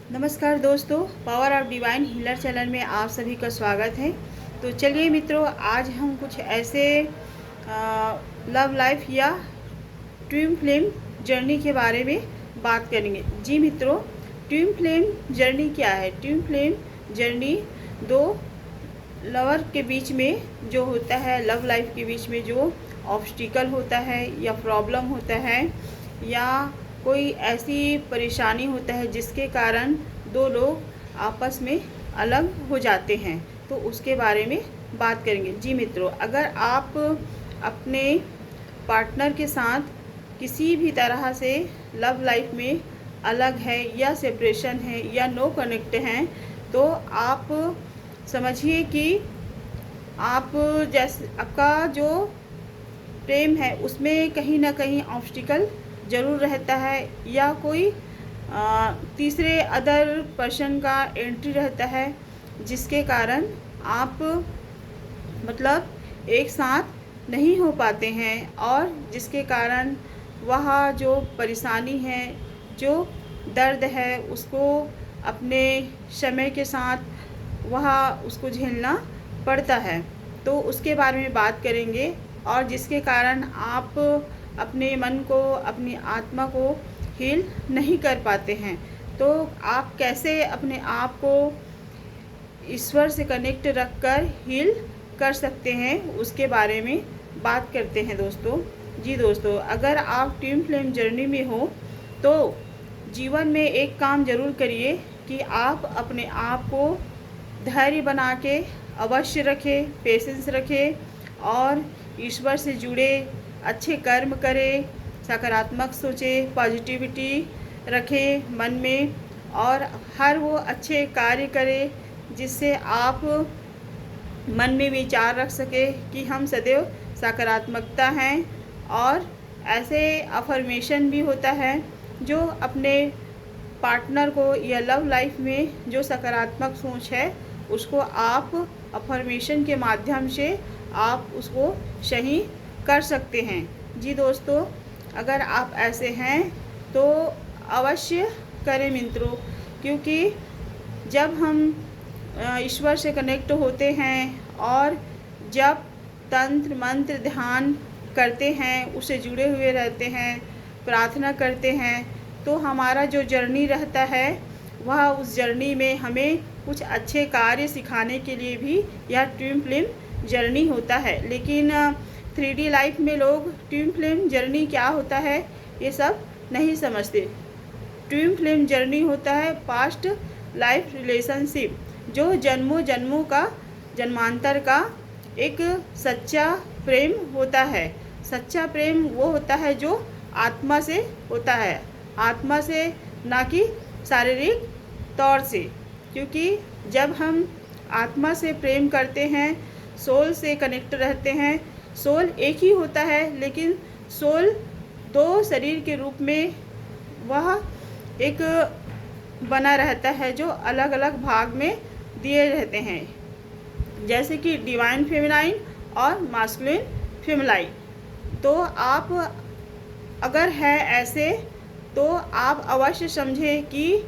नमस्कार दोस्तों, power of divine healer channel में आप सभी का स्वागत है। तो चलिए मित्रों, आज हम कुछ ऐसे लव लाइफ या ट्विन फ्लेम जर्नी के बारे में बात करेंगे। जी मित्रों, ट्विन फ्लेम जर्नी क्या है? ट्विन फ्लेम जर्नी दो लवर के बीच में जो होता है, लव लाइफ के बीच में जो ऑब्स्टिकल होता है या प्रॉब्लम होता है या कोई ऐसी परेशानी होता है जिसके कारण दो लोग आपस में अलग हो जाते हैं, तो उसके बारे में बात करेंगे। जी मित्रों, अगर आप अपने पार्टनर के साथ किसी भी तरह से लव लाइफ में अलग है या सेपरेशन है या नो कनेक्ट हैं, तो आप समझिए कि आप जैसे आपका जो प्रेम है उसमें कहीं ना कहीं ऑब्स्टिकल ज़रूर रहता है या कोई तीसरे अदर पर्सन का एंट्री रहता है, जिसके कारण आप मतलब एक साथ नहीं हो पाते हैं और जिसके कारण वह जो परेशानी है, जो दर्द है, उसको अपने समय के साथ वह उसको झेलना पड़ता है। तो उसके बारे में बात करेंगे और जिसके कारण आप अपने मन को, अपनी आत्मा को हील नहीं कर पाते हैं। तो आप कैसे अपने आप को ईश्वर से कनेक्ट रखकर हील कर सकते हैं, उसके बारे में बात करते हैं दोस्तों। जी दोस्तों, अगर आप ट्विन फ्लेम जर्नी में हो तो जीवन में एक काम ज़रूर करिए कि आप अपने आप को धैर्य बना के अवश्य रखें, पेशेंस रखें और ईश्वर से जुड़े अच्छे कर्म करें, सकारात्मक सोचें, पॉजिटिविटी रखें मन में और हर वो अच्छे कार्य करें जिससे आप मन में विचार रख सके कि हम सदैव सकारात्मकता हैं। और ऐसे अफर्मेशन भी होता है जो अपने पार्टनर को या लव लाइफ में जो सकारात्मक सोच है उसको आप अफर्मेशन के माध्यम से आप उसको सही कर सकते हैं। जी दोस्तों, अगर आप ऐसे हैं तो अवश्य करें मित्रों, क्योंकि जब हम ईश्वर से कनेक्ट होते हैं और जब तंत्र मंत्र ध्यान करते हैं, उससे जुड़े हुए रहते हैं, प्रार्थना करते हैं, तो हमारा जो जर्नी रहता है वह उस जर्नी में हमें कुछ अच्छे कार्य सिखाने के लिए भी यह ट्विन फ्लेम जर्नी होता है। लेकिन 3D लाइफ में लोग ट्विन फ्लेम जर्नी क्या होता है ये सब नहीं समझते। ट्विन फ्लेम जर्नी होता है पास्ट लाइफ रिलेशनशिप, जो जन्मों जन्मों का, जन्मांतर का एक सच्चा प्रेम होता है। सच्चा प्रेम वो होता है जो आत्मा से होता है, आत्मा से, ना कि शारीरिक तौर से। क्योंकि जब हम आत्मा से प्रेम करते हैं, सोल से कनेक्ट रहते हैं, सोल एक ही होता है लेकिन सोल दो शरीर के रूप में वह एक बना रहता है जो अलग अलग भाग में दिए रहते हैं, जैसे कि डिवाइन फेमिनाइन और मास्कुलिन फेमिनाइन। तो आप अगर है ऐसे तो आप अवश्य समझें कि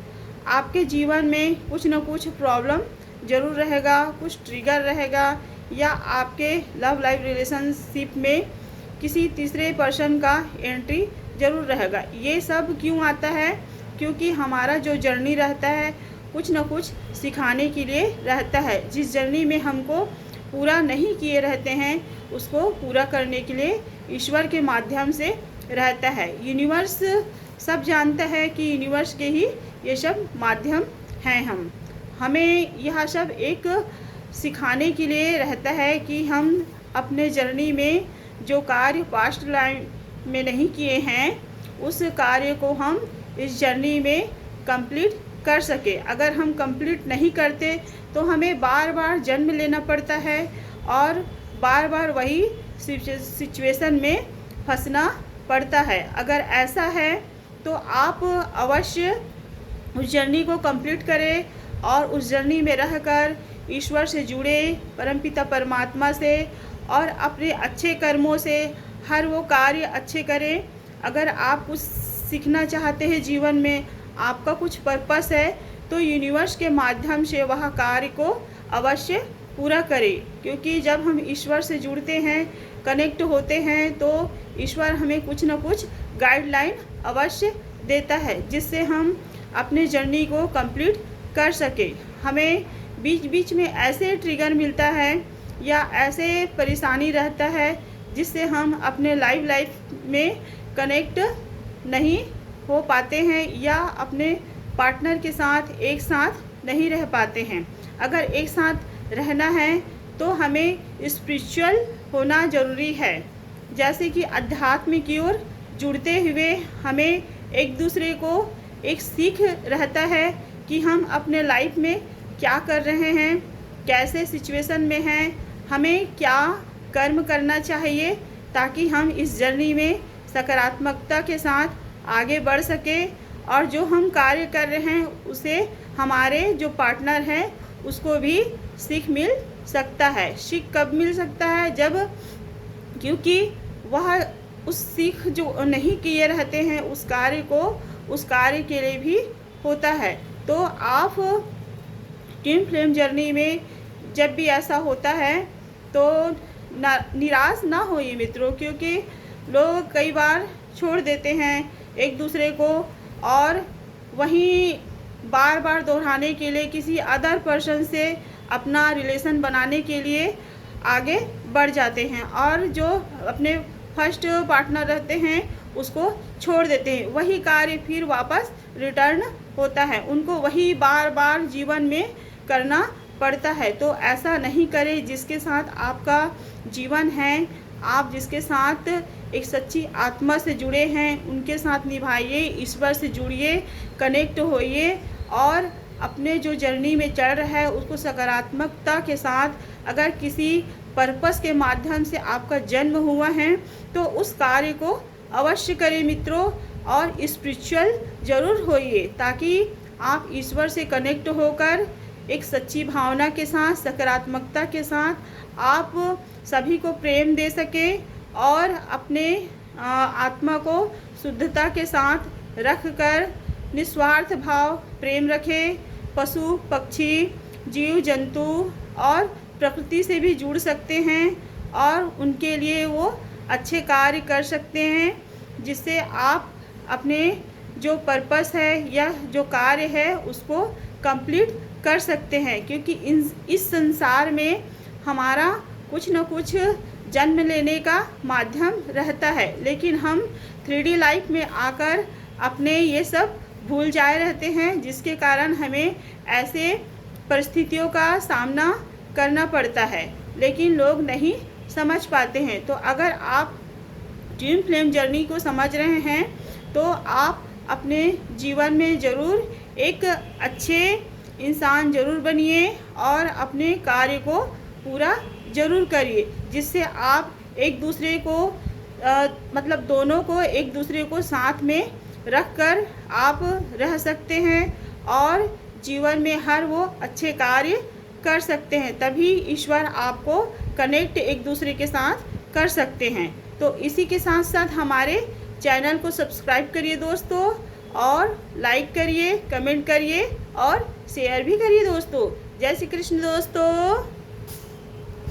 आपके जीवन में कुछ न कुछ प्रॉब्लम ज़रूर रहेगा, कुछ ट्रिगर रहेगा या आपके लव लाइफ रिलेशनशिप में किसी तीसरे पर्सन का एंट्री ज़रूर रहेगा। ये सब क्यों आता है? क्योंकि हमारा जो जर्नी रहता है कुछ न कुछ सिखाने के लिए रहता है। जिस जर्नी में हमको पूरा नहीं किए रहते हैं उसको पूरा करने के लिए ईश्वर के माध्यम से रहता है। यूनिवर्स सब जानता है कि यूनिवर्स के ही ये सब माध्यम हैं। हमें यह सब एक सिखाने के लिए रहता है कि हम अपने जर्नी में जो कार्य पास्ट लाइफ में नहीं किए हैं उस कार्य को हम इस जर्नी में कंप्लीट कर सके। अगर हम कंप्लीट नहीं करते तो हमें बार बार जन्म लेना पड़ता है और बार बार वही सिचुएशन में फंसना पड़ता है। अगर ऐसा है तो आप अवश्य उस जर्नी को कंप्लीट करें और उस जर्नी में रहकर ईश्वर से जुड़े, परमपिता परमात्मा से और अपने अच्छे कर्मों से हर वो कार्य अच्छे करें। अगर आप कुछ सीखना चाहते हैं जीवन में, आपका कुछ पर्पस है तो यूनिवर्स के माध्यम से वह कार्य को अवश्य पूरा करे। क्योंकि जब हम ईश्वर से जुड़ते हैं, कनेक्ट होते हैं, तो ईश्वर हमें कुछ न कुछ गाइडलाइन अवश्य देता है, जिससे हम अपने जर्नी को कंप्लीट कर सके। हमें बीच बीच में ऐसे ट्रिगर मिलता है या ऐसे परेशानी रहता है जिससे हम अपने लाइफ में कनेक्ट नहीं हो पाते हैं या अपने पार्टनर के साथ एक साथ नहीं रह पाते हैं। अगर एक साथ रहना है तो हमें स्पिरिचुअल होना ज़रूरी है। जैसे कि अध्यात्म की ओर जुड़ते हुए हमें एक दूसरे को एक सीख रहता है कि हम अपने लाइफ में क्या कर रहे हैं, कैसे सिचुएशन में हैं, हमें क्या कर्म करना चाहिए ताकि हम इस जर्नी में सकारात्मकता के साथ आगे बढ़ सके। और जो हम कार्य कर रहे हैं उसे हमारे जो पार्टनर हैं उसको भी सीख मिल सकता है। सीख कब मिल सकता है? जब, क्योंकि वह उस सीख जो नहीं किए रहते हैं उस कार्य के लिए भी होता है। तो आप ट्विन फ्लेम जर्नी में जब भी ऐसा होता है तो निराश ना होइए मित्रों, क्योंकि लोग कई बार छोड़ देते हैं एक दूसरे को और वहीं बार बार दोहराने के लिए किसी अदर पर्सन से अपना रिलेशन बनाने के लिए आगे बढ़ जाते हैं और जो अपने फर्स्ट पार्टनर रहते हैं उसको छोड़ देते हैं। वही कार्य फिर वापस रिटर्न होता है, उनको वही बार बार जीवन में करना पड़ता है। तो ऐसा नहीं करें। जिसके साथ आपका जीवन है, आप जिसके साथ एक सच्ची आत्मा से जुड़े हैं उनके साथ निभाइए, ईश्वर से जुड़िए, कनेक्ट होइए और अपने जो जर्नी में चल रहा है उसको सकारात्मकता के साथ। अगर किसी पर्पस के माध्यम से आपका जन्म हुआ है तो उस कार्य को अवश्य करें मित्रों और स्पिरिचुअल ज़रूर होइए ताकि आप ईश्वर से कनेक्ट होकर एक सच्ची भावना के साथ, सकारात्मकता के साथ आप सभी को प्रेम दे सके और अपने आत्मा को शुद्धता के साथ रखकर निस्वार्थ भाव प्रेम रखें। पशु पक्षी, जीव जंतु और प्रकृति से भी जुड़ सकते हैं और उनके लिए वो अच्छे कार्य कर सकते हैं, जिससे आप अपने जो पर्पस है या जो कार्य है उसको कंप्लीट कर सकते हैं। क्योंकि इस संसार में हमारा कुछ न कुछ जन्म लेने का माध्यम रहता है, लेकिन हम 3D लाइफ में आकर अपने ये सब भूल जाए रहते हैं, जिसके कारण हमें ऐसे परिस्थितियों का सामना करना पड़ता है, लेकिन लोग नहीं समझ पाते हैं। तो अगर आप ट्विन फ्लेम जर्नी को समझ रहे हैं तो आप अपने जीवन में ज़रूर एक अच्छे इंसान ज़रूर बनिए और अपने कार्य को पूरा ज़रूर करिए, जिससे आप एक दूसरे को मतलब दोनों को एक दूसरे को साथ में रखकर आप रह सकते हैं और जीवन में हर वो अच्छे कार्य कर सकते हैं। तभी ईश्वर आपको कनेक्ट एक दूसरे के साथ कर सकते हैं। तो इसी के साथ साथ हमारे चैनल को सब्सक्राइब करिए दोस्तों और लाइक करिए, कमेंट करिए और शेयर भी करिए दोस्तों। जय श्री कृष्ण दोस्तों।